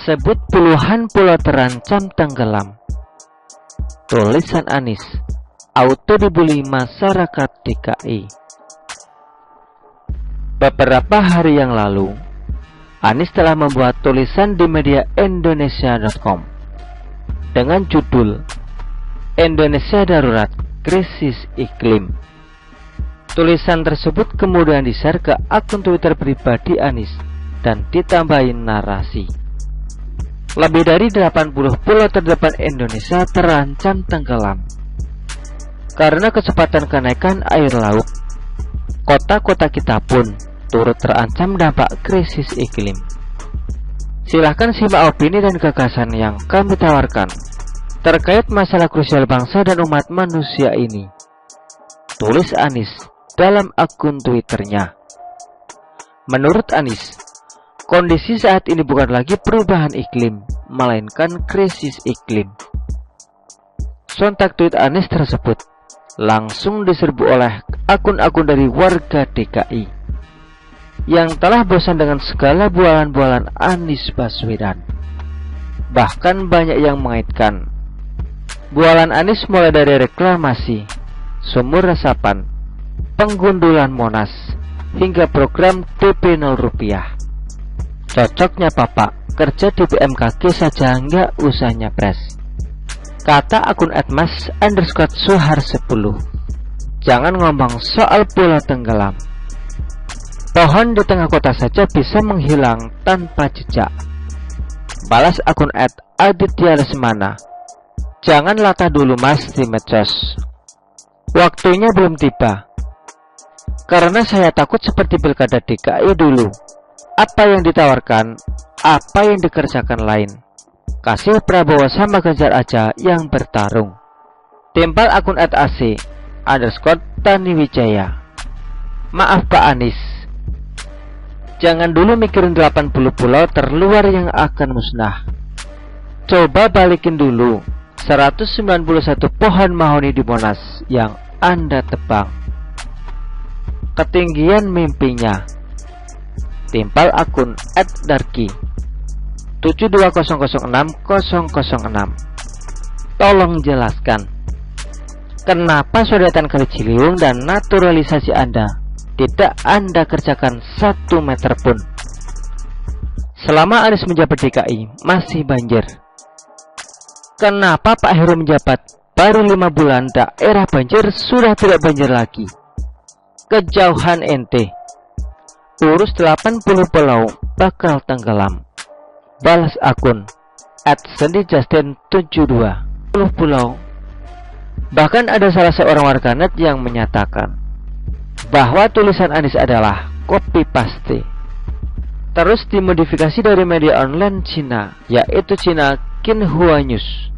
Sebut puluhan pulau terancam tenggelam. Tulisan Anies, auto dibully masyarakat DKI. Beberapa hari yang lalu, Anies telah membuat tulisan di media Indonesia.com dengan judul Indonesia Darurat Krisis Iklim. Tulisan tersebut kemudian di-share ke akun Twitter pribadi Anies dan ditambahin narasi. Lebih dari 80 pulau terdepan Indonesia terancam tenggelam karena kecepatan kenaikan air laut. Kota-kota kita pun turut terancam dampak krisis iklim. Silahkan simak opini dan gagasan yang kami tawarkan terkait masalah krusial bangsa dan umat manusia ini, tulis Anies dalam akun Twitternya. Menurut Anies, kondisi saat ini bukan lagi perubahan iklim, melainkan krisis iklim. Sontak tweet Anies tersebut langsung diserbu oleh akun-akun dari warga DKI yang telah bosan dengan segala bualan-bualan Anies Baswedan. Bahkan banyak yang mengaitkan bualan Anies mulai dari reklamasi, sumur resapan, penggundulan Monas, hingga program DP 0 rupiah. Cocoknya Bapak kerja di BMKG saja nggak usah nyapres, kata akun @mas_suhar10. Jangan ngomong soal pulau tenggelam. Pohon di tengah kota saja bisa menghilang tanpa jejak, balas akun @aditya_lesmana. Jangan latah dulu mas di medsos, waktunya belum tiba. Karena saya takut seperti pilkada DKI dulu, apa yang ditawarkan, apa yang dikerjakan lain. Kasih Prabowo sama Ganjar aja yang bertarung. Timpal akun @ac_taniwijaya. Maaf Pak Anies, jangan dulu mikirin 80 pulau terluar yang akan musnah. Coba balikin dulu 191 pohon mahoni di Monas yang Anda tebang. Ketinggian mimpinya. Timpal akun @darki 720060006. Tolong jelaskan, kenapa sodetan Kali Ciliwung dan naturalisasi Anda tidak Anda kerjakan 1 meter pun? Selama Anies menjabat DKI masih banjir. Kenapa Pak Heru menjabat baru 5 bulan daerah banjir sudah tidak banjir lagi? Kejauhan ente, urus 80 pulau bakal tenggelam. Balas akun @sendijustin72. 10 pulau. Bahkan ada salah seorang warganet yang menyatakan bahwa tulisan Anies adalah copy paste, terus dimodifikasi dari media online Cina, yaitu Cina Xinhua News.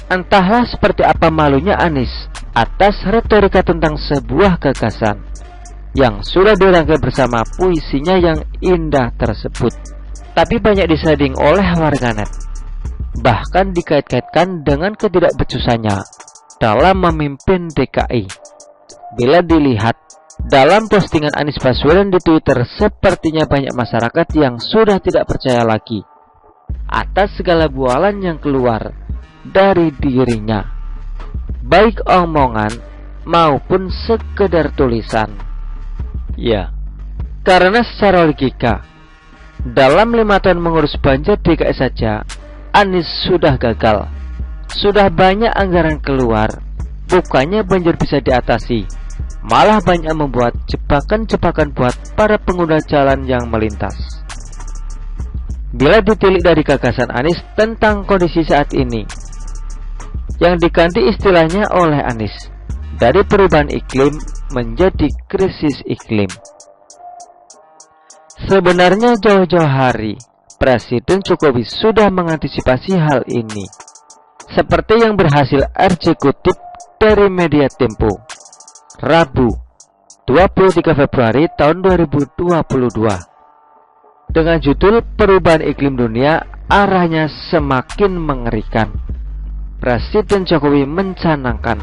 Entahlah seperti apa malunya Anies atas retorika tentang sebuah gagasan yang sudah dirangkai bersama puisinya yang indah tersebut, tapi banyak diseding oleh warganet, bahkan dikait-kaitkan dengan ketidakbecusannya dalam memimpin DKI. Bila dilihat dalam postingan Anies Baswedan di Twitter, sepertinya banyak masyarakat yang sudah tidak percaya lagi atas segala bualan yang keluar dari dirinya, baik omongan maupun sekedar tulisan. Ya, karena secara logika, dalam 5 tahun mengurus banjir DKI saja, Anies sudah gagal. Sudah banyak anggaran keluar, bukannya banjir bisa diatasi, malah banyak membuat jebakan-jebakan buat para pengguna jalan yang melintas. Bila ditilik dari gagasan Anies tentang kondisi saat ini, yang diganti istilahnya oleh Anies dari perubahan iklim menjadi krisis iklim. Sebenarnya jauh-jauh hari Presiden Jokowi sudah mengantisipasi hal ini, seperti yang berhasil RJ kutip dari media Tempo Rabu 23 Februari tahun 2022 dengan judul Perubahan Iklim Dunia Arahnya Semakin Mengerikan. Presiden Jokowi mencanangkan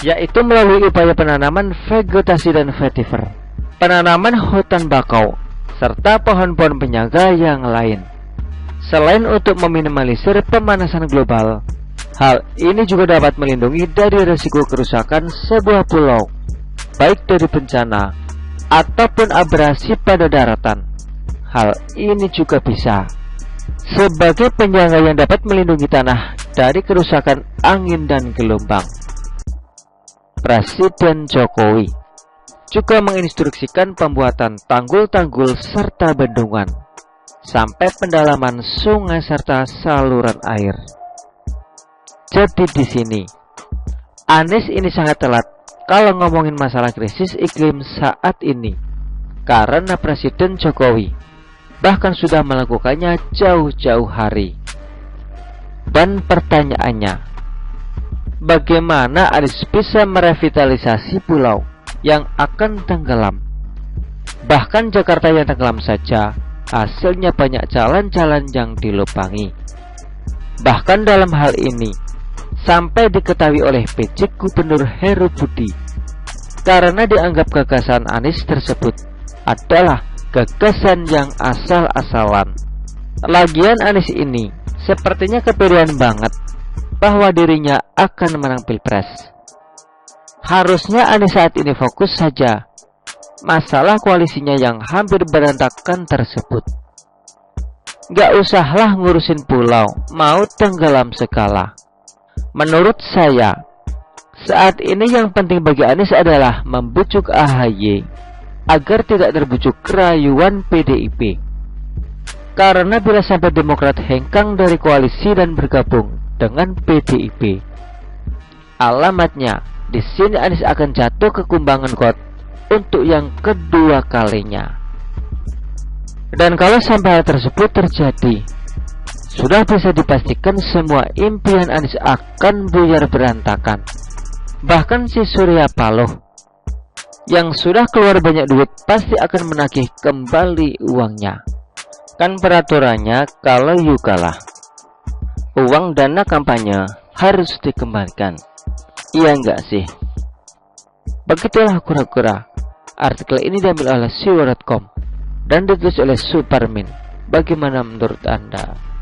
yaitu melalui upaya penanaman vegetasi dan vetiver, penanaman hutan bakau, serta pohon-pohon penyangga yang lain. Selain untuk meminimalisir pemanasan global, hal ini juga dapat melindungi dari risiko kerusakan sebuah pulau, baik dari bencana ataupun abrasi pada daratan. Hal ini juga bisa sebagai penyangga yang dapat melindungi tanah dari kerusakan angin dan gelombang. Presiden Jokowi juga menginstruksikan pembuatan tanggul-tanggul serta bendungan sampai pendalaman sungai serta saluran air. Jadi di sini Anies ini sangat telat kalau ngomongin masalah krisis iklim saat ini, karena Presiden Jokowi bahkan sudah melakukannya jauh-jauh hari. Dan pertanyaannya, bagaimana Anies bisa merevitalisasi pulau yang akan tenggelam? Bahkan Jakarta yang tenggelam saja, hasilnya banyak jalan-jalan yang dilubangi. Bahkan dalam hal ini, sampai diketahui oleh PJ Gubernur Heru Budi, karena dianggap gagasan Anies tersebut adalah gagasan yang asal-asalan. Lagian Anies ini sepertinya kepedean banget bahwa dirinya akan menang Pilpres. Harusnya Anies saat ini fokus saja masalah koalisinya yang hampir berantakan tersebut. Gak usahlah ngurusin pulau, mau tenggelam segala. Menurut saya, saat ini yang penting bagi Anies adalah membujuk AHY agar tidak terbujuk rayuan PDIP. Karena bila sampai Demokrat hengkang dari koalisi dan bergabung dengan PDIP, alamatnya di sini Anies akan jatuh ke kumbangan got untuk yang kedua kalinya. Dan kalau sampai hal tersebut terjadi, sudah bisa dipastikan semua impian Anies akan buyar berantakan. Bahkan si Surya Paloh yang sudah keluar banyak duit pasti akan menagih kembali uangnya. Kan peraturannya kalau you kalah, uang dana kampanye harus dikembalikan. Iya enggak sih? Begitulah kura-kura. Artikel ini diambil oleh siwa.com dan ditulis oleh Supermin. Bagaimana menurut Anda?